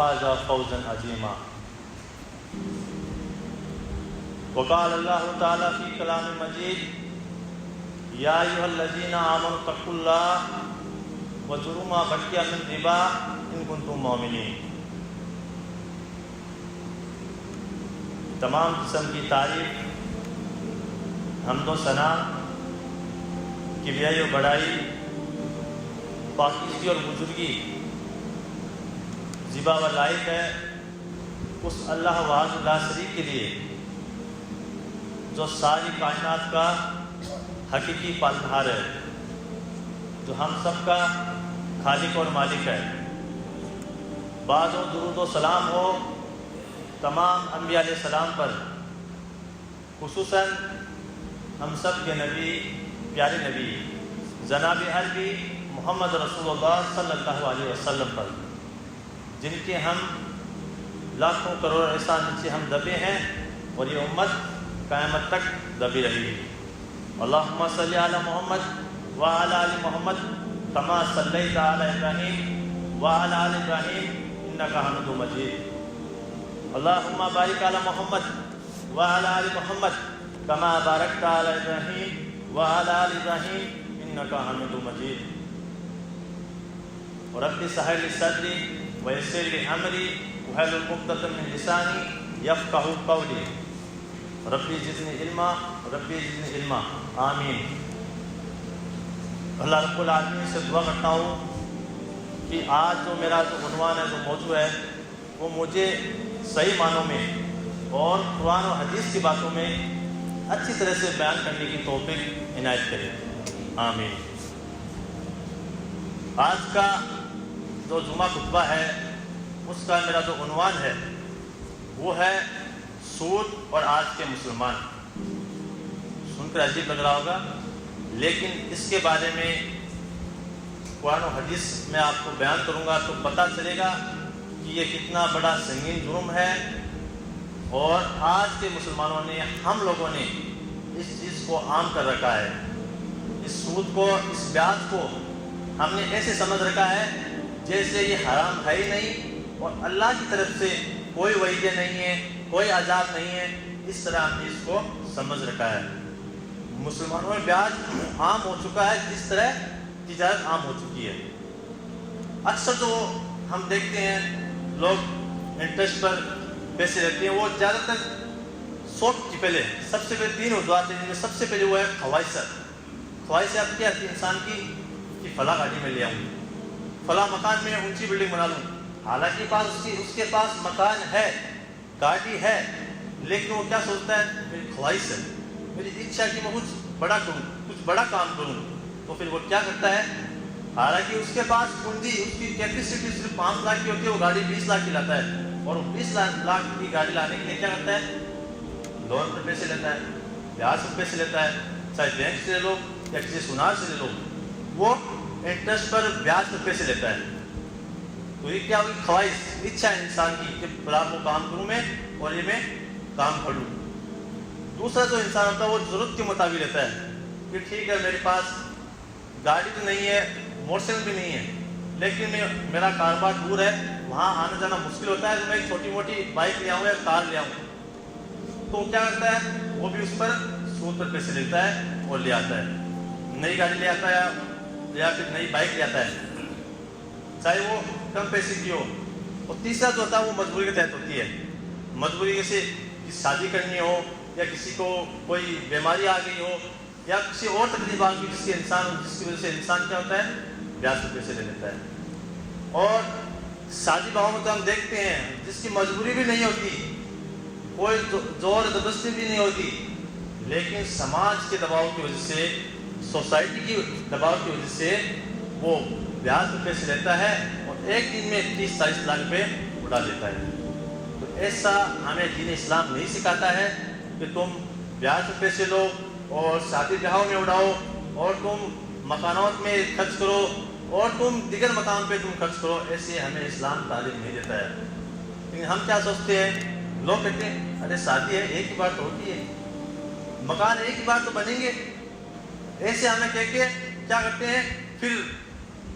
فاز فوزا عظیما۔ وقال اللہ تعالیٰ فی کلام مجید یا ایھا الذین آمنوا اتقوا اللہ وذروا ما بقی من الربا ان کنتم مؤمنین۔ تمام قسم کی تعریف، حمد و ثنا، کبریائی و بڑائی، پاکیزگی اور بزرگی زیبا و لائق ہے اس اللہ وحدہ لا شریک کے لیے جو ساری کائنات کا حقیقی پالنہار ہے، جو ہم سب کا خالق اور مالک ہے۔ بعد و درود و سلام ہو تمام انبیاء علیہ السلام پر، خصوصاً ہم سب کے نبی، پیارے نبی جناب عربی محمد رسول اللہ صلی اللہ علیہ وسلم پر، جن کے ہم لاکھوں کروڑ احسان سے ہم دبے ہیں اور یہ امت قیامت تک دبی رہی گی۔ اللہم صلی علی محمد وعلی آل محمد کما صلیت علی ابراہیم وعلی آل ابراہیم انک حمید مجید۔ اللہم بارک علی محمد وعلی آل محمد کما بارکت علی ابراہیم وعلی آل ابراہیم انک حمید مجید۔ رب اشرح لی صدری ویسر لی امری واحلل عقدۃ من لسانی یفقہوا قولی۔ ربی زدنی علما ربی زدنی علما، آمین۔ اللہ رب العالمین سے دعا کرتا ہوں کہ آج جو میرا عنوان ہے، جو موضوع ہے، وہ مجھے صحیح معنوں میں اور قرآن و حدیث کی باتوں میں اچھی طرح سے بیان کرنے کی توفیق عنایت کرے، آمین۔ آج کا جو جمعہ خطبہ ہے اس کا میرا جو عنوان ہے وہ ہے سود اور آج کے مسلمان۔ سن کر عجیب لگ رہا ہوگا، لیکن اس کے بارے میں قرآن و حدیث میں آپ کو بیان کروں گا تو پتہ چلے گا کہ یہ کتنا بڑا سنگین جرم ہے، اور آج کے مسلمانوں نے، ہم لوگوں نے اس چیز کو عام کر رکھا ہے۔ اس سود کو، اس بیاج کو ہم نے ایسے سمجھ رکھا ہے جیسے یہ حرام ہے ہی نہیں اور اللہ کی طرف سے کوئی وعیدیں نہیں ہے، کوئی عذاب نہیں ہے، اس طرح ہم نے اس کو سمجھ رکھا ہے۔ مسلمانوں میں بیاج عام ہو چکا ہے جس طرح تجارت عام ہو چکی ہے۔ اکثر جو ہم دیکھتے ہیں لوگ انٹرسٹ پر پیسے لیتے ہیں، وہ زیادہ تر سوٹ کی پہلے سب سے پہلے تین وجوہات ہیں، جن میں سب سے پہلے وہ ہے خواہشات۔ خواہشات کیا ہے انسان کی کہ فلاں گاڑی میں لے آؤں، فلاں مکان میں اونچی بلڈنگ بنا لوں۔ حالانکہ اس کے پاس مکان ہے، گاڑی ہے، لیکن وہ کیا سوچتا ہے، میری خواہش ہے، میری اچھا کہ میں کچھ بڑا کروں، کچھ بڑا کام کروں، تو پھر وہ کیا کرتا ہے، حالانکہ اس کے پاس پونجی، اس کی کیپیسٹی صرف 5 لاکھ کی ہوتی ہے، وہ گاڑی 20 لاکھ کی لاتا ہے، اور وہ 20 لاکھ کی گاڑی لانے کے لیے کیا کرتا ہے، لون پر پیسے لیتا ہے، بیاج پر پیسے لیتا ہے، چاہے بینک سے لے لو یا کسی سنار سے لے لو، وہ انٹرسٹ پر بیاج پر پیسے لیتا ہے۔ تو یہ کیا ہوگی، خواہش، اچھا ہے انسان کی کہ فلاں کو کام کروں میں اور یہ میں کام کروں۔ دوسرا جو انسان ہوتا ہے وہ ضرورت کے مطابق لیتا ہے کہ ٹھیک ہے میرے پاس گاڑی تو نہیں ہے، موٹر سائیکل بھی نہیں ہے، لیکن میرا کاروبار دور ہے، وہاں آنا جانا مشکل ہوتا ہے، تو میں ایک چھوٹی موٹی بائک لے آؤں یا کار لے آؤں، تو کیا کرتا ہے، وہ بھی اس پر سود پر پیسے لیتا ہے اور لے آتا ہے، نئی گاڑی لے آتا ہے یا پھر نئی بائک لے آتا ہے، چاہے وہ کم پیسے کی ہو۔ اور تیسرا جو ہوتا ہے وہ مجبوری کے تحت ہوتی ہے، مجبوری جیسے شادی کرنی ہو یا کسی کو کوئی بیماری آ گئی ہو یا کسی اور تکلیف آ گئی جس کی وجہ سے انسان کیا ہوتا ہے، بیاج پر پیسے لے لیتا ہے۔ اور شادی باہوں میں تو ہم دیکھتے ہیں جس کی مجبوری بھی نہیں ہوتی، کوئی زور زبردستی بھی نہیں ہوتی، لیکن سماج کے دباؤ کی وجہ سے، سوسائٹی کی دباؤ کی وجہ سے وہ بیاج پر پیسے لیتا ہے اور ایک دن میں 30-40 لاکھ روپے اڑا لیتا ہے۔ تو ایسا ہمیں دین اسلام نہیں سکھاتا ہے کہ تم بیاج پر پیسے لو اور شادی بیاہوں میں اڑاؤ اور تم مکانات میں خرچ کرو اور تم دیگر مقام پہ تم خرچ کرو، ایسے ہمیں اسلام تعلیم نہیں دیتا ہے۔ لیکن ہم کیا سوچتے ہیں، لوگ کہتے ہیں ارے شادی ہے ایک ہی بار تو ہوتی ہے، مکان ایک ہی بار تو بنیں گے، ایسے ہمیں کہہ کے کیا کرتے ہیں، پھر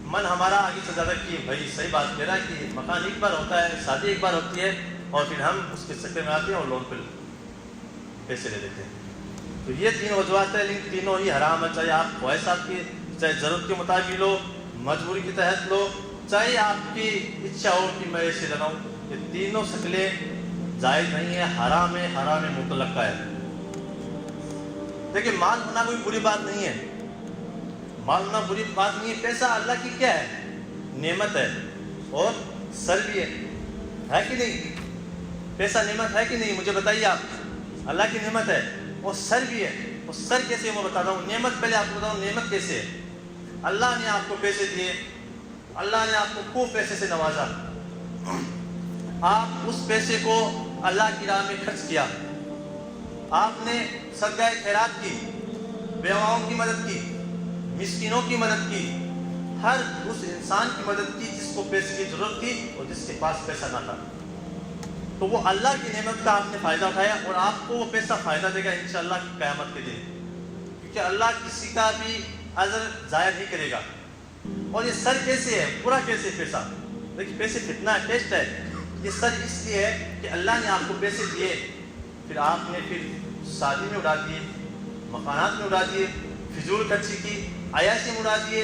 من ہمارا آگے سے زیادہ کہ بھائی صحیح بات کہہ رہا ہے کہ مکان ایک بار ہوتا ہے، شادی ایک بار ہوتی ہے، اور پھر ہم اس کے چکر میں آتے ہیں اور لون پہ پیسے لے لیتے ہیں۔ تو یہ تین وجوہات ہیں، لیکن تینوں ہی حرام ہے، چاہے آپ خواہشات کی، چاہے ضرورت کے مطابق لو، مجبوری کے تحت لو، چاہے آپ کی اچھا ہو کہ میں ایسے لگاؤں، یہ تینوں شکلیں جائز نہیں ہے، حرام ہے، حرام مطلق کا ہے۔ دیکھیں مال ہونا کوئی بری بات نہیں ہے، مال ہونا بری بات نہیں ہے، پیسہ اللہ کی کیا ہے؟ نعمت ہے اور سر بھی ہے کہ نہیں؟ پیسہ نعمت ہے کہ نہیں؟ مجھے بتائیے آپ، اللہ کی نعمت ہے اور سر بھی ہے، اور سر کیسے میں بتا رہا ہوں، نعمت پہلے آپ کو بتاؤں نعمت کیسے ہے۔ اللہ نے آپ کو پیسے دیے، اللہ نے آپ کو خوب پیسے سے نوازا، آپ اس پیسے کو اللہ کی راہ میں خرچ کیا، آپ نے صدقہ خیرات کی، بیواؤں کی مدد کی، مسکینوں کی مدد کی، ہر اس انسان کی مدد کی جس کو پیسے کی ضرورت تھی اور جس کے پاس پیسہ نہ تھا، تو وہ اللہ کی نعمت کا آپ نے فائدہ اٹھایا، اور آپ کو وہ پیسہ فائدہ دے گا انشاءاللہ قیامت کے دن، کیونکہ اللہ کسی کا بھی اجر ضائع نہیں کرے گا۔ اور یہ سر کیسے ہے، برا کیسے پیسہ؟ دیکھیے پیسے کتنا ٹیسٹ ہے، یہ سر اس لیے ہے کہ اللہ نے آپ کو پیسے دیے، پھر آپ نے پھر شادی میں اڑا دیے، مکانات میں اڑا دیے، فضول خرچی کی، عیاشی میں اڑا دیے،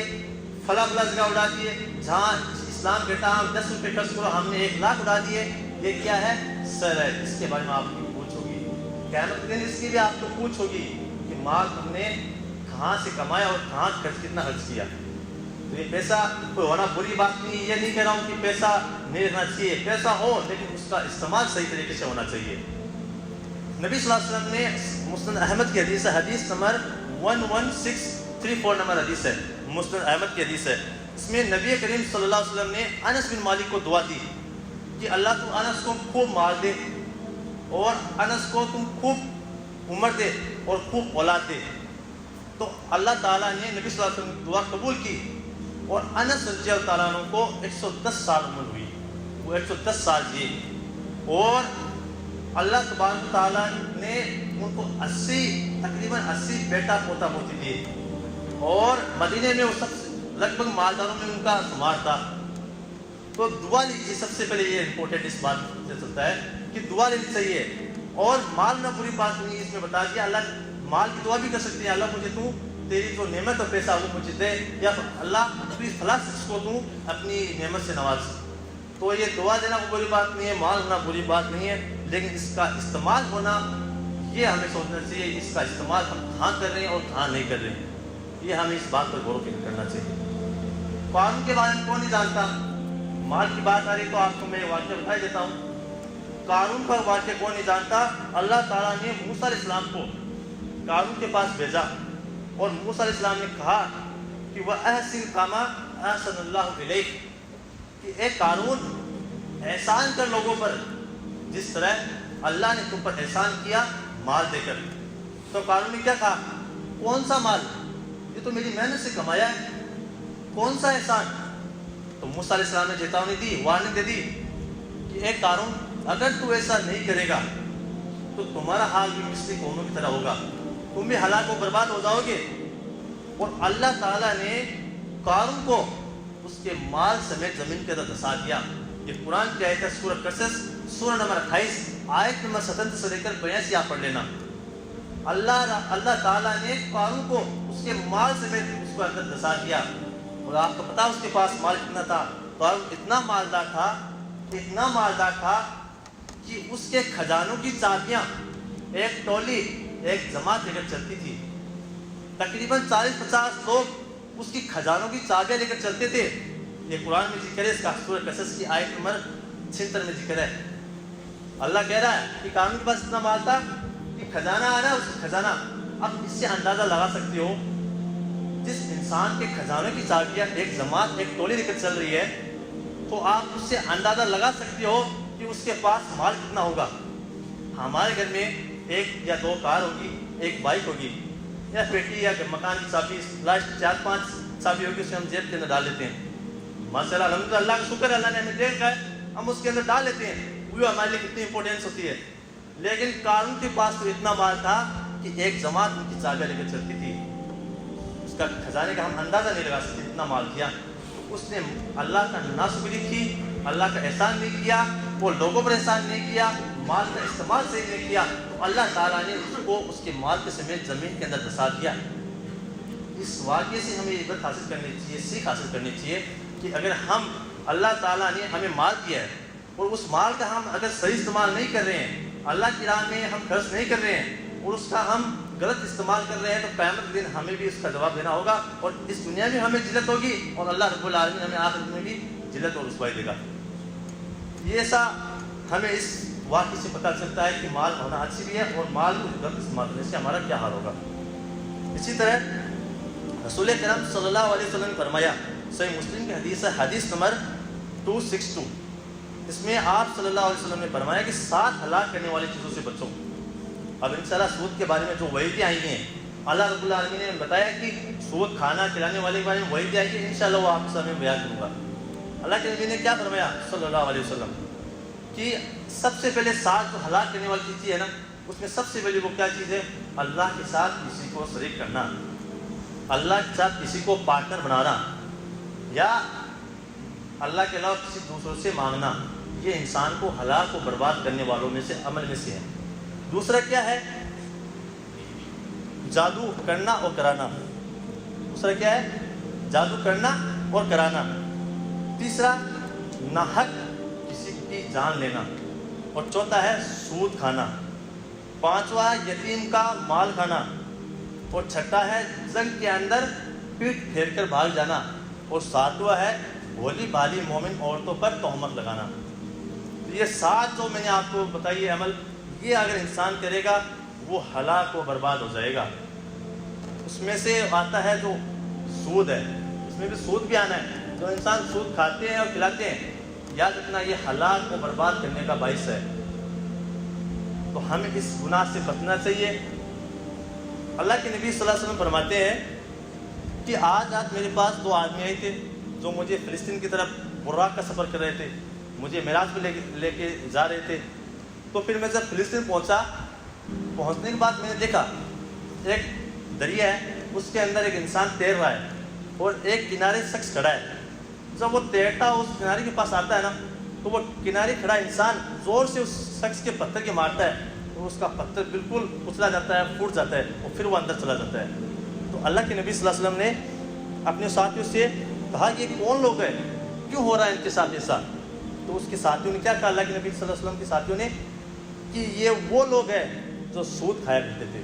فلاں جگہ اڑا دیے، جہاں اسلام کہتا ہے 10 روپے خرچ کرو، ہم نے 1 لاکھ اڑا دیے۔ یہ کیا ہے؟ سر ہے، اس کے بارے میں آپ کی پوچھ ہوگی قیامت کے دن، اس کی بھی آپ کو پوچھ ہوگی کہ مال تم نے کہاں سے کمایا اور کہاں کتنا خرچ کیا۔ تو یہ پیسہ کوئی ہونا بری بات نہیں، یہ نہیں کہہ رہا ہوں کہ پیسہ نہیں رہنا چاہیے، پیسہ ہو لیکن اس کا استعمال صحیح طریقے سے ہونا چاہیے۔ نبی صلی اللہ علیہ وسلم نے مسند احمد کی حدیث ہے، حدیث نمبر 11634 نمبر حدیث ہے، مسند احمد کی حدیث ہے، اس میں نبی کریم صلی اللہ علیہ وسلم نے انس بن مالک کو دعا دی کہ اللہ تو انس کو خوب مال دے، اور انس کو تم خوب عمر دے اور خوب اولاد دے۔ تو اللہ تعالیٰ نے نبی صلی اللہ علیہ وسلم کی دعا قبول کی، اور انس رضی اللہ تعالیٰ عنہ کو 110 سال عمر ہوئی، وہ 110 سال جیے، اور اللہ تبارک و تعالیٰ نے ان کو تقریباً 80 بیٹا پوتا پوتی دیے، اور مدینے میں وہ سب لگ بھگ مالداروں میں ان کا شمار تھا۔ تو دعا لیجیے، سب سے پہلے یہ امپورٹنٹ اس بات سے چلتا ہے کہ دعا لینی چاہیے، اور مال نہ بری بات نہیں، اس میں بتا دیا اللہ مال کی دعا بھی کر سکتے ہیں، اللہ مجھے تو تیری جو نعمت اور پیسہ وہ مجھے دے، یا اللہ تو اس فلاں شخص کو تو اپنی نعمت سے نواز۔ تو یہ دعا دینا کوئی بری بات نہیں ہے، مال ہونا بری بات نہیں ہے، لیکن اس کا استعمال ہونا یہ ہمیں سوچنا چاہیے، اس کا استعمال ہم کہاں کر رہے ہیں اور کہاں نہیں کر رہے ہیں، یہ ہمیں اس بات پر غور و فکر کرنا چاہیے۔ قانون کے بارے میں کون نہیں جانتا؟ مال کی بات آ رہی تو آپ کو میں واقعہ بتا دیتا ہوں۔ قارون کا واقعہ کون نہیں جانتا؟ اللہ تعالیٰ نے موسیٰ علیہ السلام کو قارون کے پاس بھیجا، اور موسیٰ علیہ السلام نے کہا کہ وَأَحْسِنْ كَمَا أَحْسَنَ اللَّهُ إِلَيْكَ، کہ اے قارون احسان کر لوگوں پر جس طرح اللہ نے تم پر احسان کیا مال دے کر۔ تو قارون نے کیا کہا؟ کون سا مال؟ یہ تو میری محنت سے کمایا ہے، کون سا احسان؟ تو موسیٰ علیہ السلام نے چیتاونی دی، وارننگ دے دی کہ اے قارون اگر تو ایسا نہیں کرے گا تو تمہارا حال بھی مثل قوموں کی طرح ہوگا، تم بھی ہلاک و برباد ہو جاؤ گے۔ اور اللہ تعالیٰ نے قارون کو اس کے مال سمیت زمین کے اندر دھسا دیا۔ یہ قرآن کی آیت ہے، سورہ قصص سورہ نمبر 28 آیت نمبر 37 سے لے کر 82 آپ پڑھ لینا۔ اللہ تعالیٰ نے قارون کو اس کے مال سمیت اس کو اندر دھسا دیا، اور آپ کو پتا اس کے پاس مال کتنا تھا؟ قارون اتنا مالدار تھا کہ اس کے خزانوں کی چابیاں ایک ٹولی ایک جماعت لے کر چلتی تھی، تقریباً 40-50 لوگ اس کی خزانوں کی چابیاں لے کر چلتے تھے۔ یہ قرآن میں ذکر ہے، اس کا سورہ قصص کی آیت نمبر 76 میں ذکر ہے۔ اللہ کہہ رہا ہے کہ قارون کے پاس اتنا مال تھا کہ خزانہ آ رہا ہے، اس کا خزانہ، اب اس سے اندازہ لگا سکتے ہو جس انسان کے خزانوں کی چابیاں ایک جماعت ایک ٹولی لے کر چل رہی ہے، تو آپ اس سے اندازہ لگا سکتے ہو کہ اس کے پاس مال کتنا ہوگا۔ ہمارے گھر میں 1 یا 2 کار ہوگی، 1 بائک ہوگی، یا پیٹی یا مکان کی چابی لاسٹ 4-5 چابی ہوگی، اسے ہم جیب کے اندر ڈال لیتے ہیں۔ ماشاءاللہ الحمدللہ، اللہ کا شکر ہے، اللہ نے ہمیں دے رکھا ہے، ہم اس کے اندر ڈال لیتے ہیں، وہ ہمارے لیے کتنی امپورٹینس ہوتی ہے۔ لیکن قارون کے پاس تو اتنا مال تھا کہ ایک جماعت ان کی چابیاں لے کر چلتی تھی، اس کا خزانے کا ہم اندازہ نہیں لگا سکتے، اتنا مال کیا۔ اس نے اللہ کا ناشکری کی، اللہ کا احسان نہیں کیا، وہ لوگوں پر احسان نہیں کیا، مال کا استعمال صحیح نہیں کیا، تو اللہ تعالیٰ نے اس کو اس کے مال کے سمیت زمین کے اندر دھسا دیا۔ اس واقعے سے ہمیں عبرت حاصل کرنی چاہیے، سیکھ حاصل کرنی چاہیے کہ اگر ہم اللہ تعالیٰ نے ہمیں مال دیا ہے اور اس مال کا ہم اگر صحیح استعمال نہیں کر رہے ہیں، اللہ کی راہ میں ہم خرچ نہیں کر رہے ہیں اور اس کا ہم غلط استعمال کر رہے ہیں، تو قیامت کے دن ہمیں بھی اس کا جواب دینا ہوگا، اور اس دنیا میں ہمیں ذلت ہوگی اور اللہ رب العالمین ہمیں آخرت میں بھی ذلت اور رسوائی دے گا۔ یہ ایسا ہمیں اس واقعے سے پتہ چلتا ہے کہ مال ہونا اچھی بھی ہے اور مال کو غلط استعمال کرنے سے ہمارا کیا حال ہوگا۔ اسی طرح رسول کرم صلی اللہ علیہ وسلم نے فرمایا، صحیح مسلم کی حدیث ہے، حدیث نمبر 262، اس میں آپ صلی اللہ علیہ وسلم نے فرمایا کہ 7 ہلاک کرنے والی چیزوں سے بچو۔ اب انشاءاللہ سود کے بارے میں جو وعیدیں آئی ہیں، اللہ رب العالمین نے بتایا کہ سود کھانا کھلانے والے کے بارے میں وعیدیں آئی ہیں، انشاءاللہ وہ آپ کے سامنے بیان کروں گا۔ اللہ کے نبی نے کیا فرمایا صلی اللہ علیہ وسلم کہ سب سے پہلے 7 جو ہلاک کرنے والی چیز ہے نا، اس میں سب سے پہلے وہ کیا چیز ہے؟ اللہ کے ساتھ کسی کو شریک کرنا، اللہ کے ساتھ کسی کو پارٹنر بنانا، یا اللہ کے علاوہ کسی دوسروں سے مانگنا۔ یہ انسان کو ہلاک و برباد کرنے والوں میں سے عمل میں سے ہے۔ دوسرا کیا ہے؟ جادو کرنا اور کرانا۔ دوسرا کیا ہے؟ جادو کرنا اور کرانا۔ تیسرا ناحق کسی کی جان لینا، اور چوتھا ہے سود کھانا۔ پانچواں یتیم کا مال کھانا، اور چھٹا ہے جنگ کے اندر پیٹ پھیر کر بھاگ جانا، اور ساتواں ہے بھولی بھالی مومن عورتوں پر تہمت لگانا۔ یہ 7 جو میں نے آپ کو بتائی ہے عمل، یہ اگر انسان کرے گا وہ ہلاک و برباد ہو جائے گا۔ اس میں سے آتا ہے جو سود ہے، اس میں بھی سود بھی آنا ہے۔ جو انسان سود کھاتے ہیں اور کھلاتے ہیں، یاد رکھنا یہ ہلاک و برباد کرنے کا باعث ہے۔ تو ہمیں اس گناہ سے بچنا چاہیے۔ اللہ کے نبی صلی اللہ علیہ وسلم فرماتے ہیں کہ آج میرے پاس 2 آدمی آئے تھے جو مجھے فلسطین کی طرف براق کا سفر کر رہے تھے، مجھے معراج پہ لے کے جا رہے تھے۔ تو پھر میں جب فلسطین پہنچنے کے بعد میں نے دیکھا ایک دریا ہے، اس کے اندر ایک انسان تیر رہا ہے اور ایک کنارے شخص کھڑا ہے۔ جب وہ تیرتا اس کنارے کے پاس آتا ہے نا، تو وہ کنارے کھڑا انسان زور سے اس شخص کے پتھر کے مارتا ہے، اور اس کا پتھر بالکل کچلا جاتا ہے، پھوٹ جاتا ہے، اور پھر وہ اندر چلا جاتا ہے۔ تو اللہ کے نبی صلی اللہ علیہ وسلم نے اپنے ساتھیوں سے کہا کہ یہ کون لوگ ہیں، کیوں ہو رہا ہے ان کے ساتھ ایسا؟ تو اس کے ساتھیوں نے کیا کہا، اللہ کے نبی صلی اللہ علیہ وسلم کے ساتھیوں نے، کہ یہ وہ لوگ ہیں جو سود کھایا کرتے تھے۔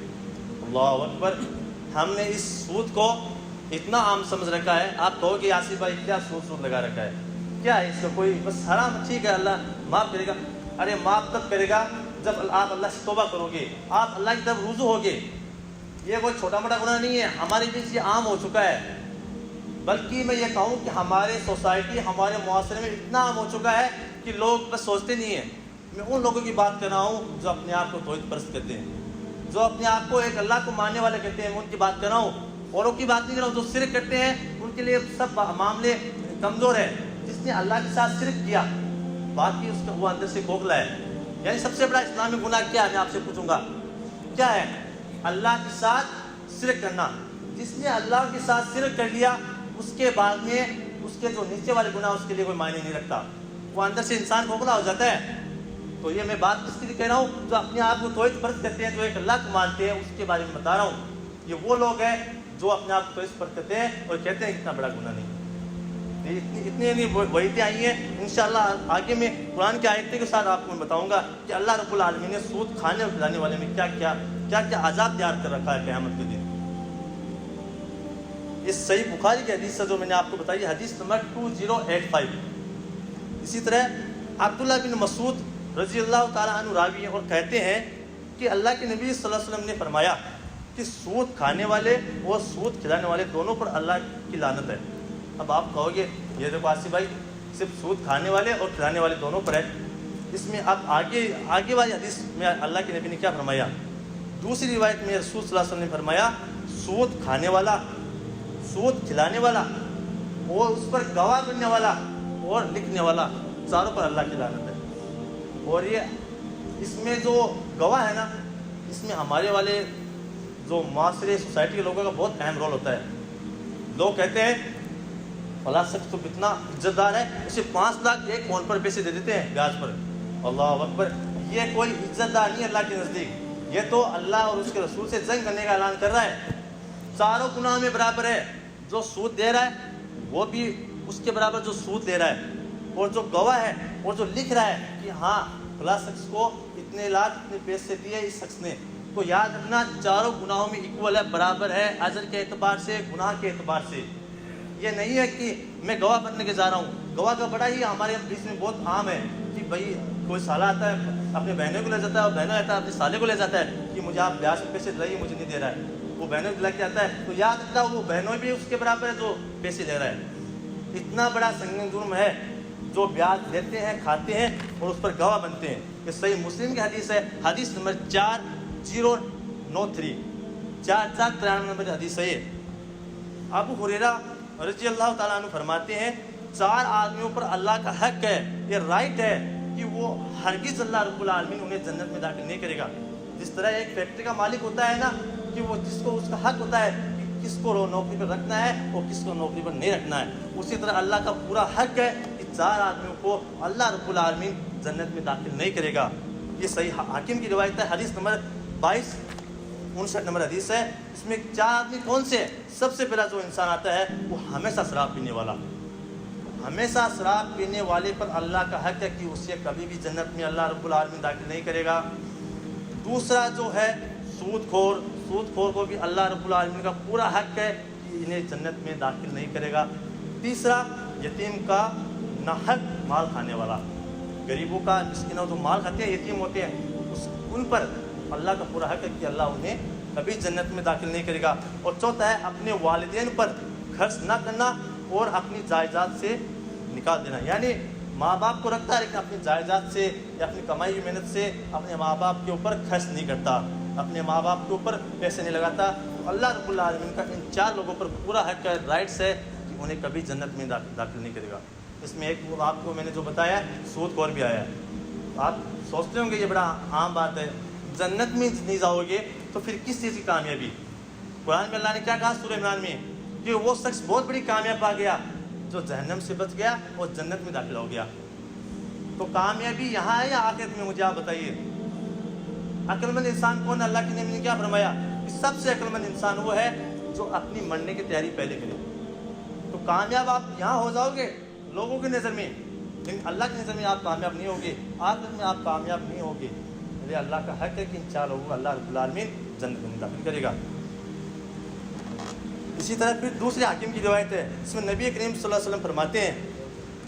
اللہ اکبر! ہم نے اس سود کو اتنا عام سمجھ رکھا ہے۔ آپ کہو کہ یاسر بھائی کیا سود لگا رکھا ہے، کیا ہے اس کا کوئی بس حرام، ٹھیک ہے اللہ معاف کرے گا۔ ارے معاف تب کرے گا جب آپ اللہ سے توبہ کرو گے، آپ اللہ کی طرف رجوع ہوگے۔ یہ کوئی چھوٹا موٹا گناہ نہیں ہے، ہمارے بیچ یہ عام ہو چکا ہے، بلکہ میں یہ کہوں کہ ہمارے سوسائٹی، ہمارے معاشرے میں اتنا عام ہو چکا ہے کہ لوگ بس سوچتے نہیں ہیں۔ میں ان لوگوں کی بات کر رہا ہوں جو اپنے آپ کو توحید پرست کرتے ہیں، جو اپنے آپ کو ایک اللہ کو ماننے والے کہتے ہیں، میں ان کی بات کر رہا ہوں۔ اوروں کی بات نہیں کر رہا ہوں۔ جو شرک کرتے ہیں ان کے لیے سب معاملے کمزور ہیں۔ جس نے اللہ کے ساتھ شرک کیا، باقی اس کا وہ اندر سے کھوکھلا ہے۔ یعنی سب سے بڑا اسلامی گناہ کیا ہے، میں آپ سے پوچھوں گا کیا ہے؟ اللہ کے ساتھ شرک کرنا۔ جس نے اللہ کے ساتھ شرک کر لیا، اس کے بعد میں اس کے جو نیچے والے گناہ اس کے لیے کوئی معنی نہیں رکھتا، وہ اندر سے انسان کھوکھلا ہو جاتا ہے۔ تو یہ میں بات کس کے لیے کہہ رہا ہوں؟ جو اپنے آپ کو توحید پرست کرتے ہیں، جو ایک اللہ کو مانتے ہیں، اس کے بارے میں بتا رہا ہوں۔ یہ وہ لوگ ہیں جو اپنے آپ کو توحید پرست کرتے ہیں اور کہتے ہیں اتنا بڑا گناہ نہیں۔ اتنی وعیدیں آئی ہیں، انشاءاللہ آگے میں قرآن کی آیتیں کے ساتھ آپ کو میں بتاؤں گا کہ اللہ رب العالمین نے سود کھانے اور کھلانے والے میں کیا کیا عذاب تیار کر رکھا ہے قیامت کے دن۔ اس صحیح بخاری کی حدیث سے جو میں نے آپ کو بتائی ہے، حدیث نمبر 2085۔ اسی طرح عبداللہ بن مسعود رضی اللہ تعالیٰ عنہ راوی ہیں اور کہتے ہیں کہ اللہ کے نبی صلی اللہ علیہ وسلم نے فرمایا کہ سود کھانے والے اور سود کھلانے والے دونوں پر اللہ کی لعنت ہے۔ اب آپ کہو گے یہ دیکھو آصف بھائی صرف سود کھانے والے اور کھلانے والے دونوں پر ہے، اس میں اب آگے والی حدیث میں اللہ کے نبی نے کیا فرمایا؟ دوسری روایت میں رسول صلی اللہ علیہ وسلم نے فرمایا سود کھانے والا، سود کھلانے والا اور اس پر گواہ بننے والا اور لکھنے والا، چاروں پر اللہ کی لعنت ہے۔ اور یہ اس میں جو گواہ ہے نا، اس میں ہمارے والے جو معاشرے سوسائٹی کے لوگوں کا بہت اہم رول ہوتا ہے۔ لوگ کہتے ہیں فلاں شخص تو کتنا عزت دار ہے، اسے 5 لاکھ ایک فون پر پیسے دے دیتے ہیں بیاج پر. اللہ اکبر. یہ کوئی عزت دار نہیں اللہ کے نزدیک، یہ تو اللہ اور اس کے رسول سے جنگ کرنے کا اعلان کر رہا ہے. چاروں گناہ میں برابر ہے. جو سود دے رہا ہے وہ بھی اس کے برابر جو سود دے رہا ہے، اور جو گواہ ہے اور جو لکھ رہا ہے کہ ہاں فلاں شخص کو اتنے لاکھ اتنے پیسے دیے اس شخص نے. تو یاد رکھنا چاروں گناہوں میں ایکول ہے، برابر ہے، اجر کے اعتبار سے، گناہ کے اعتبار سے. یہ نہیں ہے کہ میں گواہ بننے کے جا رہا ہوں. گواہ کا بڑا ہی ہمارے بیچ میں بہت عام ہے کہ بھائی کوئی سالہ آتا ہے اپنے بہنوں کو لے جاتا ہے، اور بہنوں آتا ہے اپنے سالے کو لے جاتا ہے کہ مجھے آپ بیاج سے پیسے دلائیے، مجھے نہیں دے رہا ہے. وہ بہنوں کو دلا کے آتا ہے، تو یاد رکھنا وہ بہنوں بھی اس کے برابر ہے جو پیسے لے رہا ہے. اتنا بڑا سنگین جرم ہے جو بیاج لیتے ہیں، کھاتے ہیں اور اس پر گواہ بنتے ہیں. یہ صحیح مسلم کی حدیث ہے، حدیث نمبر 4093، 4493 نمبر حدیث ہے. ابو ہریرہ رضی اللہ تعالیٰ عنہ فرماتے ہیں 4 آدمیوں پر اللہ کا حق ہے، یہ رائٹ ہے کہ وہ ہرگز اللہ رب العالمین انہیں جنت میں داخل نہیں کرے گا. جس طرح ایک فیکٹری کا مالک ہوتا ہے نا کہ وہ جس کو اس کا حق ہوتا ہے کہ کس کو نوکری پر رکھنا ہے اور کس کو نوکری پر نہیں رکھنا ہے، اسی طرح اللہ کا پورا حق ہے کہ 4 آدمیوں کو اللہ رب العالمین جنت میں داخل نہیں کرے گا. یہ صحیح حاکم کی روایت ہے، حدیث نمبر 2259 نمبر حدیث ہے. اس میں 4 آدمی کون سے؟ سب سے پہلا جو انسان آتا ہے وہ ہمیشہ شراب پینے والا. ہمیشہ شراب پینے والے پر اللہ کا حق ہے کہ اسے کبھی بھی جنت میں اللہ رب العالمین داخل نہیں کرے گا. دوسرا جو ہے سود خور کو بھی اللہ رب العالمین کا پورا حق ہے کہ انہیں جنت میں داخل نہیں کرے گا. تیسرا یتیم کا ناحق مال کھانے والا، غریبوں کا، مسکینوں جو مال کھاتے ہیں، یتیم ہوتے ہیں، ان پر اللہ کا پورا حق ہے کہ اللہ انہیں کبھی جنت میں داخل نہیں کرے گا. اور چوتھا ہے اپنے والدین پر خرچ نہ کرنا اور اپنی جائیداد سے نکال دینا. یعنی ماں باپ کو رکھتا ہے لیکن اپنی جائیداد سے یا اپنی کمائی ہوئی محنت سے اپنے ماں باپ کے اوپر خرچ نہیں کرتا، اپنے ماں باپ کے اوپر پیسے نہیں لگاتا. تو اللہ رب العالمین کا ان 4 لوگوں پر پورا حق ہے، رائٹس ہے کہ انہیں کبھی جنت میں داخل نہیں کرے گا. اس میں ایک آپ کو میں نے جو بتایا سود خور بھی آیا ہے. آپ سوچتے ہوں گے یہ بڑا عام بات ہے، جنت میں نہیں جاؤ گے تو پھر کس چیز کی کامیابی؟ قرآن میں اللہ نے کیا کہا سورہ عمران میں کہ وہ شخص بہت بڑی کامیاب پا گیا جو جہنم سے بچ گیا اور جنت میں داخل ہو گیا. تو کامیابی یہاں ہے یا آخرت میں؟ مجھے آپ بتائیے. عقل مند انسان کون ہے؟ اللہ کے نبی نے کیا فرمایا کہ سب سے عقل مند انسان وہ ہے جو اپنی مرنے کی تیاری پہلے کرے. تو کامیاب آپ یہاں ہو جاؤ گے لوگوں کی نظر میں، لیکن اللہ کی نظر میں آپ کامیاب نہیں ہوگے، آخرت میں آپ کامیاب نہیں ہوگے. یہ اللہ کا حق ہے کہ ان 4 لوگوں کو اللہ رب العالمین جنت میں داخل کرے گا. اسی طرح پھر دوسرے حاکم کی روایت ہے، اس میں نبی کریم صلی اللہ علیہ وسلم فرماتے ہیں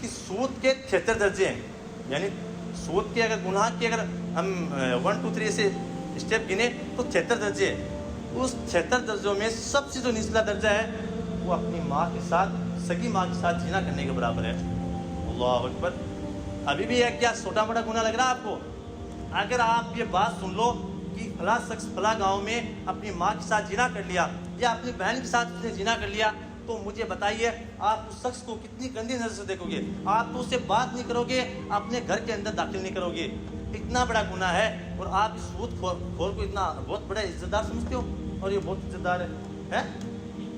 کہ سود کے 73 درجے ہیں. یعنی سود کے اگر گناہ کے اگر ہم 1 2 3 سے اسٹیپ گنے تو 73 درجے ہیں. اس 73 درجوں میں سب سے جو نچلا درجہ ہے وہ اپنی ماں کے ساتھ، سگی ماں کے ساتھ زنا کرنے کے برابر ہے. اللہ اکبر. ابھی بھی ہے کیا چھوٹا موٹا گناہ لگ رہا ہے آپ کو؟ اگر آپ یہ بات سن لو کہ فلاں شخص فلاں گاؤں میں اپنی ماں کے ساتھ زنا کر لیا یا اپنی بہن کے ساتھ اس نے زنا کر لیا، تو مجھے بتائیے آپ اس شخص کو کتنی گندی نظر سے دیکھو گے. آپ تو اس سے بات نہیں کرو گے، اپنے گھر کے اندر داخل نہیں کرو گے. اتنا بڑا گناہ ہے اور آپ اس سود خور کو اتنا بہت بڑا عزت دار سمجھتے ہو اور یہ بہت عزت دار ہے.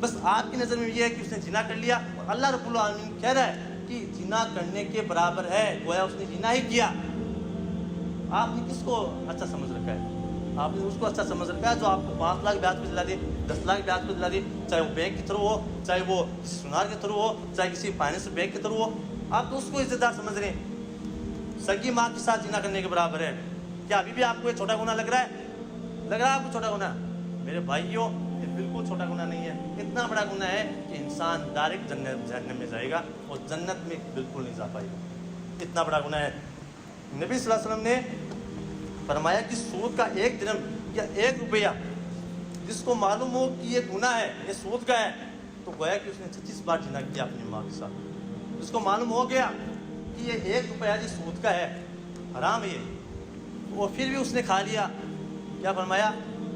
بس آپ کی نظر میں یہ ہے کہ اس نے زنا کر لیا اور اللہ رب العالمین کہہ رہا ہے کہ زنا کرنے کے برابر ہے، گویا اس نے زنا ہی کیا. آپ نے کس کو اچھا سمجھ رکھا ہے؟ آپ نے اس کو اچھا سمجھ رکھا ہے جو آپ کو 5 لاکھ بیاج پہ دلا دے، 10 لاکھ بیاج پہ دلا دے، چاہے وہ بینک کے تھرو ہو، چاہے وہ کسی سنار کے تھرو ہو، چاہے کسی فائنینس بینک کے تھرو ہو. آپ تو اس کو عزت دار سمجھ رہے ہیں. سگی ماں کے ساتھ زنا کرنے کے برابر ہے. کیا ابھی بھی آپ کو یہ چھوٹا گناہ لگ رہا ہے؟ لگ رہا ہے آپ کو چھوٹا گناہ؟ میرے بھائیوں یہ بالکل چھوٹا گناہ نہیں ہے. اتنا بڑا گناہ ہے کہ انسان ڈائریکٹ جہنم میں جائے گا اور جنت میں بالکل نہیں جا پائے گا. اتنا بڑا گناہ ہے. نبی صلی اللہ علیہ وسلم نے فرمایا کہ سود کا 1 درہم یا 1 روپیہ جس کو معلوم ہو کہ یہ گناہ ہے، یہ سود کا ہے، تو گویا کہ اس نے 36 بار زنا کیا اپنی ماں کے ساتھ. جس کو معلوم ہو گیا کہ یہ 1 روپیہ جی سود کا ہے، حرام ہے یہ، اور پھر بھی اس نے کھا لیا، کیا فرمایا؟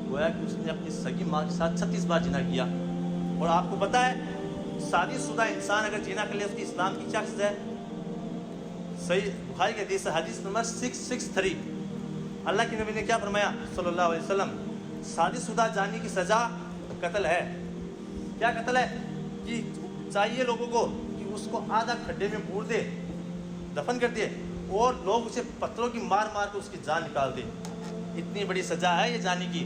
گویا کہ اس نے اپنی سگی ماں کے ساتھ 36 بار زنا کیا. اور آپ کو پتہ ہے شادی شدہ انسان اگر زنا کر لے اس کی اسلام کی کیا سزا ہے؟ صحیح بخاری کی حدیث ہے، حدیث نمبر 663. اللہ کے نبی نے کیا فرمایا صلی اللہ علیہ وسلم؟ شادی شدہ جانی کی سزا قتل ہے. کیا قتل ہے؟ کہ چاہیے لوگوں کو کہ اس کو آدھا کھڈے میں بور دے، دفن کر دے، اور لوگ اسے پتھروں کی مار مار کے اس کی جان نکال دے۔ اتنی بڑی سزا ہے یہ جانے کی،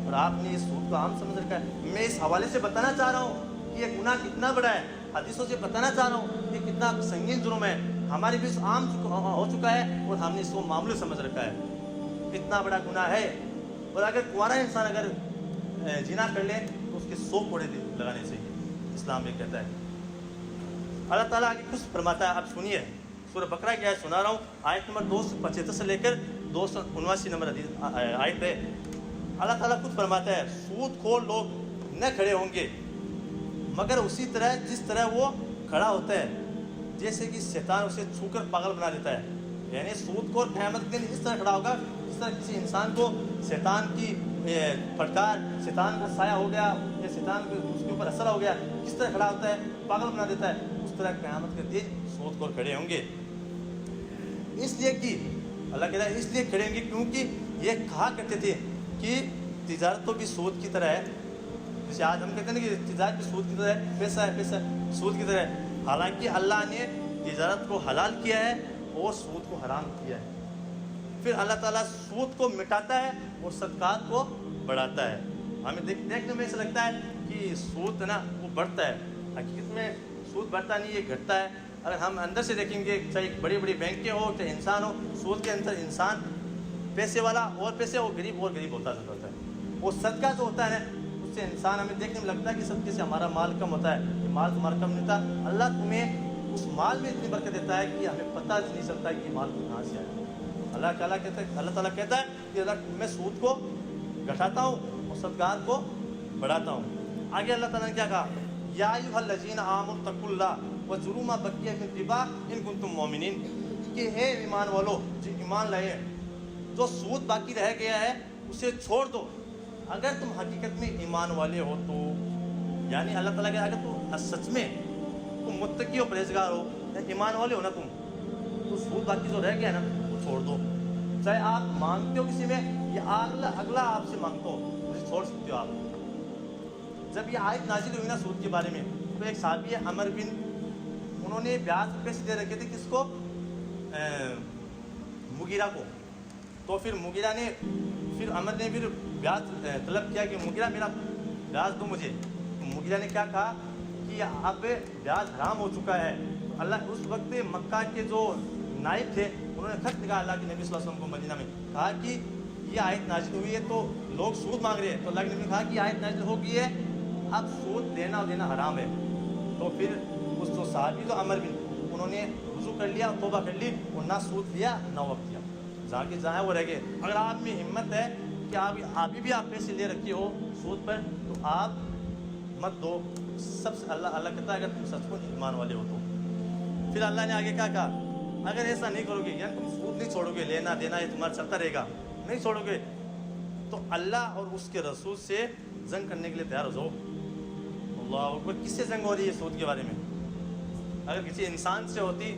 اور آپ نے اس سود کو عام سمجھ رکھا ہے۔ میں اس حوالے سے بتانا چاہ رہا ہوں کہ یہ گناہ کتنا بڑا ہے، حدیثوں سے بتانا چاہ رہا ہوں کہ کتنا سنگین جرم ہے، ہمارے بیچ عام ہو چکا ہے، اور ہم نے اس کو معمولی سمجھ رکھا ہے۔ اتنا بڑا گناہ ہے، اور اگر کنوارا انسان اگر زنا کر لے تو اس کے 100 کوڑے لگانے چاہیے، اسلام یہ کہتا ہے۔ اللہ تعالیٰ آگے کچھ فرماتا ہے، آپ سنیے، سورہ بقرہ کی آیت سنا رہا ہوں، آیت نمبر 275 سے لے کر 279 نمبر آیت ہے۔ اللہ تعالیٰ خود فرماتا ہے، سود خور لوگ نہ کھڑے ہوں گے مگر اسی طرح جس طرح وہ کھڑا ہوتا ہے، جیسے کہ شیطان اسے چھو کر پاگل بنا دیتا ہے۔ یعنی سود خور قیامت کے دن اس طرح کھڑا ہوگا جس طرح کسی انسان کو شیطان کی پھٹکار، شیطان کا سایہ ہو گیا یا شیطان اس کے اوپر اثر ہو گیا، کس طرح کھڑا ہوتا ہے، پاگل بنا دیتا ہے، اس طرح قیامت کے دن سود خور کھڑے ہوں گے۔ اس لیے کہ اللہ کہتا ہے اس لیے کھڑے ہوں گے کیونکہ یہ کہا کرتے تھے کہ تجارت تو بھی سود کی طرح ہے، جیسے آج ہم کہتے ہیں نا کہ تجارت بھی سود کی طرح ہے، پیسہ ہے پیسہ سود کی طرح ہے۔ حالانکہ اللہ نے تجارت کو حلال کیا ہے اور سود کو حرام کیا ہے۔ پھر اللہ تعالیٰ سود کو مٹاتا ہے اور صدقات کو بڑھاتا ہے۔ ہمیں دیکھنے میں ایسا لگتا ہے کہ سود ہے نا وہ بڑھتا ہے، حقیقت میں سود بڑھتا نہیں، یہ گھٹتا ہے۔ اگر ہم اندر سے دیکھیں گے، چاہے بڑی بڑی بینکیں ہو چاہے انسان ہو، سود کے اندر انسان پیسے والا اور پیسے وہ غریب ہوتا جاتا ہے۔ وہ صدقہ جو ہوتا ہے نا، اس سے انسان ہمیں دیکھنے میں لگتا ہے کہ صدقے سے ہمارا مال کم ہوتا ہے، یہ مال تمہارا کم نہیں ہوتا۔ اللہ تمہیں اس مال میں اتنی برکت دیتا ہے کہ ہمیں پتہ نہیں چلتا کہ یہ مال کہاں سے آیا۔ اللہ تعالیٰ کہتا ہے کہ میں سود کو گھٹاتا ہوں اور صدقات کو بڑھاتا ہوں۔ آگے اللہ تعالیٰ نے کیا کہا، یا ایھا الذین آمنوا اتقوا اللہ وذروا ما بقی من الربا ان کنتم مؤمنین، کہ اے ایمان والو جو ایمان لائے، جو سود باقی رہ گیا ہے اسے چھوڑ دو اگر تم حقیقت میں ایمان والے ہو تو۔ یعنی اللہ تعالیٰ کہ اگر تم سچ میں تم متقی ہو، پرہیزگار ہو، ایمان والے ہو نا تم، تو سود باقی جو رہ گیا ہے نا وہ چھوڑ دو۔ چاہے آپ مانگتے ہو کسی میں یا اگلا آپ سے مانگتا ہو، اسے چھوڑ سکتے ہو آپ۔ جب یہ آیت نازل ہوئی نا سود کے بارے میں، تو ایک صحابی ہے عمر بن، انہوں نے بیاج پیسے دے رکھے تھے کس کو، مغیرہ کو۔ تو پھر مغیرہ نے، پھر عمر نے پھر بیاج طلب کیا کہ مغیرہ میرا بیاج دو مجھے۔ تو مغیرہ نے کیا کہا کہ اب بیاج حرام ہو چکا ہے۔ اللہ اس وقت مکہ کے جو نائب تھے انہوں نے خط لکھا اللہ کے نبی صلی اللہ علیہ وسلم کو مدینہ میں، کہا کہ یہ آیت نازل ہوئی ہے تو لوگ سود مانگ رہے ہیں، تو اللہ کے نبی نے کہا کہ آیت نازل ہو گئی ہے، اب سود دینا اور دینا حرام ہے۔ تو پھر اس جو صحابی جو عمر بن، انہوں نے رجوع کر لیا، توبہ کر لی، اور نہ سود لیا نہ وقت دیا، جہاں کے جہاں وہ رہ گئے۔ اگر آپ میں ہمت ہے کہ ابھی بھی آپ پیسے لے رکھے ہو سود پر، تو آپ مت دو۔ سب سے اللہ کہتا ہے اگر تم سچ کو ایمان والے ہو تو۔ پھر اللہ نے آگے کیا کہا، اگر ایسا نہیں کرو گے، یعنی تم سود نہیں چھوڑو گے، لینا دینا یہ تمہارا چلتا رہے گا، نہیں چھوڑو گے، تو اللہ اور اس کے رسول سے جنگ کرنے کے لیے تیار ہو جاؤ۔ اللہ اکبر، کس سے جنگ ہو رہی ہے سود کے بارے میں؟ اگر کسی انسان سے ہوتی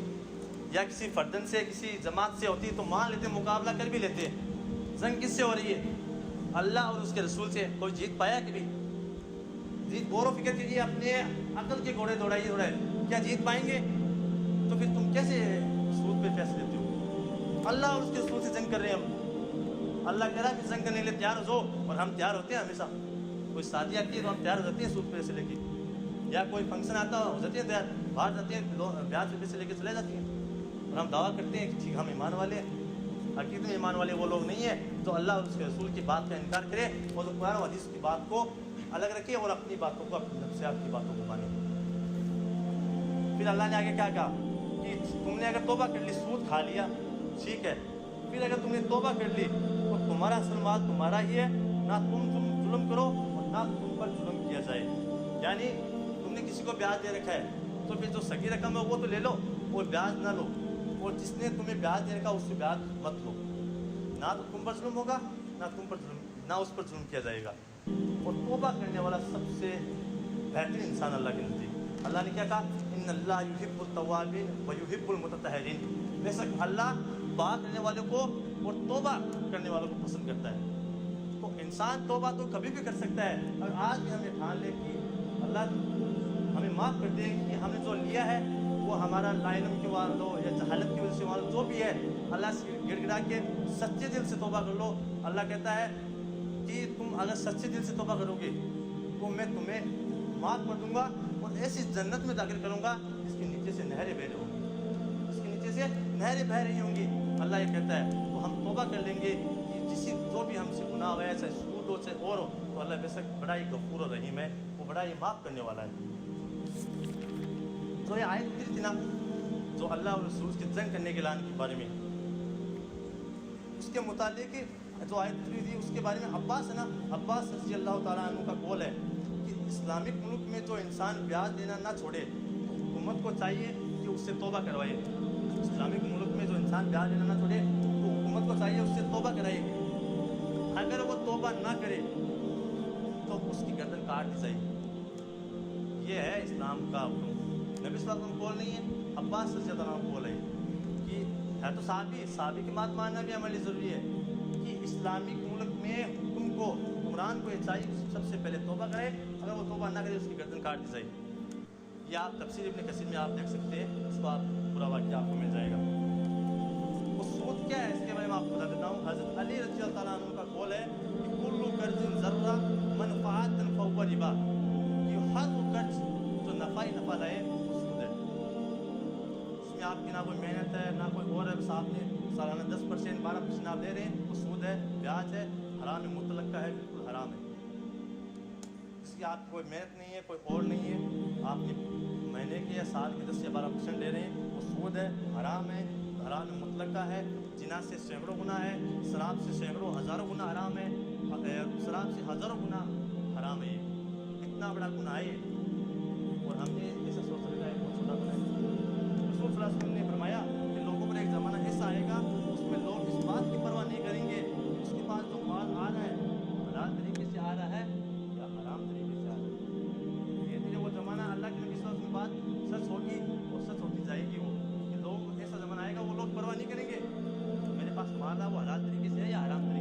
یا کسی فردن سے، کسی جماعت سے ہوتی تو مان لیتے، مقابلہ کر بھی لیتے۔ جنگ کس سے ہو رہی ہے؟ اللہ اور اس کے رسول سے۔ کوئی جیت پایا کبھی؟ جیت غور و فکر کیجیے، اپنے عقل کے گھوڑے دوڑائیے، کیا جیت پائیں گے؟ تو پھر تم کیسے سود پہ پیسے دیتے ہو؟ اللہ اور اس کے رسول سے جنگ کر رہے ہیں ہم۔ اللہ کہہ رہا ہے کہ جنگ کرنے کے لیے تیار ہو جاؤ، اور ہم تیار ہوتے ہیں ہمیشہ۔ کوئی شادی آتی ہے تو ہم تیار ہو جاتے ہیں سود پیسے لے کے، یا کوئی فنکشن آتا ہو جاتے ہیں تیار، باہر جاتے ہیں بیاج پہ پیسے لے کے چلے جاتے ہیں، اور ہم دعویٰ کرتے ہیں کہ ٹھیک ہم ایمان والے ہیں۔ حقیقت میں ایمان والے وہ لوگ نہیں ہیں جو اللہ اور اس کے رسول کی بات کا انکار کرے، اور جو قرآن و حدیث کی بات کو الگ رکھے اور اپنی باتوں کو، اپنی نفسیات کی باتوں کو مانے۔ پھر اللہ نے آگے کیا کہا کہ تم نے اگر توبہ کر لی، سود کھا لیا ٹھیک ہے، پھر اگر تم نے توبہ کر لی تو تمہارا اصل مال تمہارا ہی ہے، نہ تم ظلم کرو اور نہ تم پر ظلم کیا جائے۔ یعنی تم نے کسی کو بیاج دے رکھا ہے تو پھر جو صغیر رقم ہے وہ تو لے لو اور بیاج نہ لو، اور جس نے تمہیں بیاج دے رکھا اس سے بیاج مت لو، نہ تو تم پر ظلم ہوگا نہ تم پر ظلم، نہ اس پر ظلم کیا جائے گا۔ اور توبہ کرنے والا سب سے بہترین انسان اللہ کے نزدیک۔ اللہ نے کیا کہا، ان اللہ یحب التوابین ویحب المتطہرین، بے شک اللہ توبہ کرنے والوں کو اور توبہ کرنے والوں کو پسند کرتا ہے۔ تو انسان توبہ تو کبھی بھی کر سکتا ہے، اور آج بھی ہمیں ٹھان لے کہ اللہ ہمیں معاف کر دے کہ ہم نے جو لیا ہے وہ ہمارا لا علم کی وجہ ہو یا جہالت کی وجہ سے ہو جو بھی ہے، اللہ سے گڑ گڑا کے سچے دل سے توبہ کر لو۔ اللہ کہتا ہے کہ تم اگر سچے دل سے توبہ کرو گے تو میں تمہیں معاف کر دوں گا اور ایسی جنت میں داخل کروں گا جس کے نیچے سے نہریں بہ رہی ہوں گی، جس کے نیچے سے نہریں بہ رہی ہوں گی۔ اللہ یہ کہتا ہے تو ہم توبہ کر لیں گے کہ جو بھی ہم سے گناہ ہوا ہے، چاہے سود ہو چاہے اور ہو، تو اللہ بے شک بڑا ہی غفور و رحیم ہے، وہ بڑا ہی معاف کرنے والا ہے۔ تو یہ آیت اتری تھی نا جو اللہ اور رسول کی جنگ کرنے کے اعلان کے بارے میں، اس کے متعلق جو آیت اتری تھی اس کے بارے میں عباس ہے نا، عباس رضی اللہ تعالیٰ عنہ کا قول ہے کہ اسلامک ملک میں جو انسان بیاج دینا نہ چھوڑے تو حکومت کو چاہیے کہ اس سے توبہ کروائے۔ اسلامک ملک میں جو انسان بیاج دینا نہ چھوڑے تو حکومت کو چاہیے اس سے توبہ کرائے۔ اگر وہ توبہ نہ کرے تو اس کی گردن کاٹ دی جائے۔ یہ ہے اسلام کا حکم، نبی صلی اللہ علیہ وسلم قول نہیں ہے، عباس رضی اللہ عنہ قول ہے کہ ہے تو صحابی کی بات ماننا بھی ہمارے لیے ضروری ہے کہ اسلامک ملک میں حکم کو، حکمران کو یہ چاہیے سب سے پہلے توبہ کرے، اگر وہ توبہ نہ کرے اس کی گردن کاٹ دی جائے۔ یہ آپ تفسیر ابن کثیر میں آپ دیکھ سکتے ہیں، اس کو آپ پورا واقعہ آپ کو مل جائے گا۔ وہ سود کیا ہے اس کے بارے میں آپ کو بتا دیتا ہوں۔ حضرت علی رضی اللہ تعالیٰ عنہ کا قول ہے کہ کل قرض ذرہ منفعت فهو ربا، کہ ہر وہ قرض جو نفع ہی نفع لائے وہ سود ہے۔ اس میں آپ کی نہ کوئی محنت ہے نہ کوئی اور ہے، بس آپ نے سالانہ 10% 12% آپ لے رہے ہیں، وہ سود ہے، بیاج ہے، حرام مطلق کا ہے، بالکل حرام ہے۔ اس کی آپ کی کوئی محنت نہیں ہے، کوئی اور نہیں ہے، آپ نے مہینے کے یا سال کے 10 یا 12% لے رہے ہیں، وہ سود ہے، حرام ہے، حرام مطلق کا ہے۔ زنا سے سینکڑوں گنا ہے، شراب سے سینکڑوں ہزاروں گنا حرام ہے، شراب سے ہزاروں گنا حرام ہے۔ یہ اتنا بڑا گناہ ہے اور ہم نے ایسا سوچ رکھا ہے بہت چھوٹا گناہ ہے۔ رسول صلی اللہ علیہ وسلم نے فرمایا کہ لوگوں پر ایک زمانہ ایسا آئے گا اس میں لوگ اس بات کی پرواہ نہیں کریں گے اس کے پاس جو مال آ رہا ہے حلال طریقے سے آ رہا ہے یا حرام طریقے سے آ رہا ہے۔ یہ دھیرے وہ زمانہ اللہ کے نبی صلی اللہ علیہ وسلم کی بات سچ ہوگی اور سچ ہوتی جائے گی، وہ کہ لوگ ایسا زمانہ آئے گا وہ لوگ پرواہ نہیں کریں گے میرے پاس مال ہے وہ حلال طریقے سے ہے یا حرام طریقے سے۔